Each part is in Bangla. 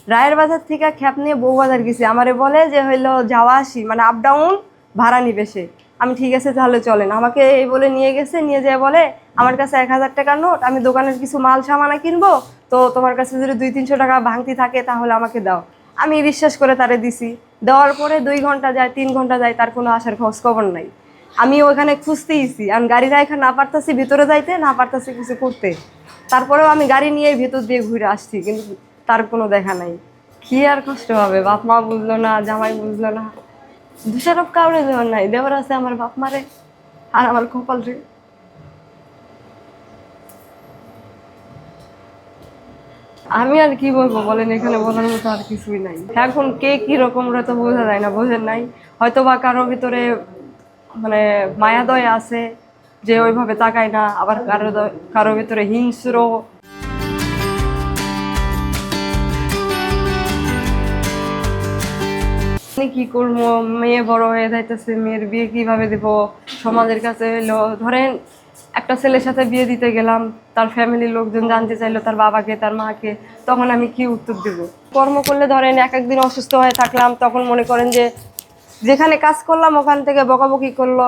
রায়ের বাজার থেকে খ্যাপ নিয়ে বউবাজার গেছি, আমারে বলে যে হইলো যাওয়া আসি মানে আপ ডাউন ভাড়া নিবে সে। আমি ঠিক আছে তাহলে চলেন, আমাকে এই বলে নিয়ে গেছে। নিয়ে যেয়ে বলে আমার কাছে 1,000 টাকার নোট, আমি দোকানের কিছু মাল সামানা কিনবো, তো তোমার কাছে যদি 200-300 টাকা ভাঙতি থাকে তাহলে আমাকে দাও। আমি বিশ্বাস করে তারে দিছি। দেওয়ার পরে 2 ঘন্টা যায়, 3 ঘন্টা যায়, তার কোনো আসার খোঁজ খবর নাই। আমি ওখানে খুঁজতেইছি, আমি গাড়ি রাখা না পারতাছি ভিতরে যাইতে, না পারতাছি কিছু করতে। তারপরেও আমি গাড়ি নিয়ে ভিতর দিয়ে ঘুরে আসছি, কিন্তু তার কোনো দেখা নাই। কি আর কষ্ট হবে, বাপ মা বুঝলো না, জামাই বুঝলো না। দোষারোপ কাউরে দেওয়ার নাই, দেওয়ার আছে আমার বাপ মারে আর আমার কপাল রে। আমি আর কি বলবো বলেন, এখানে বলার মতো আর কিছুই নাই। এখন কে কি রকম ওরা তো বোঝা যায় না, বোঝেন নাই। হয়তো বা কারো ভিতরে মানে মায়া দয়া আছে যে ওইভাবে তাকায় না, আবার কারো ভিতরে হিংস্র। কি করবো, মেয়ে বড় হয়ে যাইতেছে, মেয়ের বিয়ে কিভাবে দিব। সমাজের কাছে হইলো ধরেন একটা ছেলের সাথে বিয়ে দিতে গেলাম, তার ফ্যামিলির লোকজন জানতে চাইলো তার বাবাকে তার মাকে, তখন আমি কি উত্তর দিব? কর্ম করলে ধরেন এক একদিন অসুস্থ হয়ে থাকলাম, তখন মনে করেন যে যেখানে কাজ করলাম ওখান থেকে বকাবকি করলো।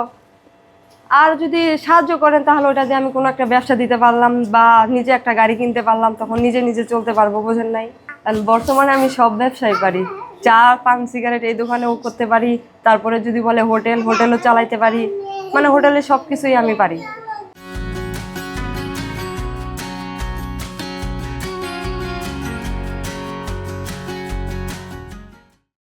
আর যদি সাহায্য করেন তাহলে ওটা দিয়ে আমি কোনো একটা ব্যবসা দিতে পারলাম বা নিজে একটা গাড়ি কিনতে পারলাম, তখন নিজে নিজে চলতে পারবো, বোঝেন নাই। আর বর্তমানে আমি সব ব্যবসায় পারি, চা পান সিগারেট এই দোকানেও করতে পারি, তারপরে যদি বলে হোটেলও চালাইতে পারি, মানে হোটেলে সব কিছুই আমি পারি।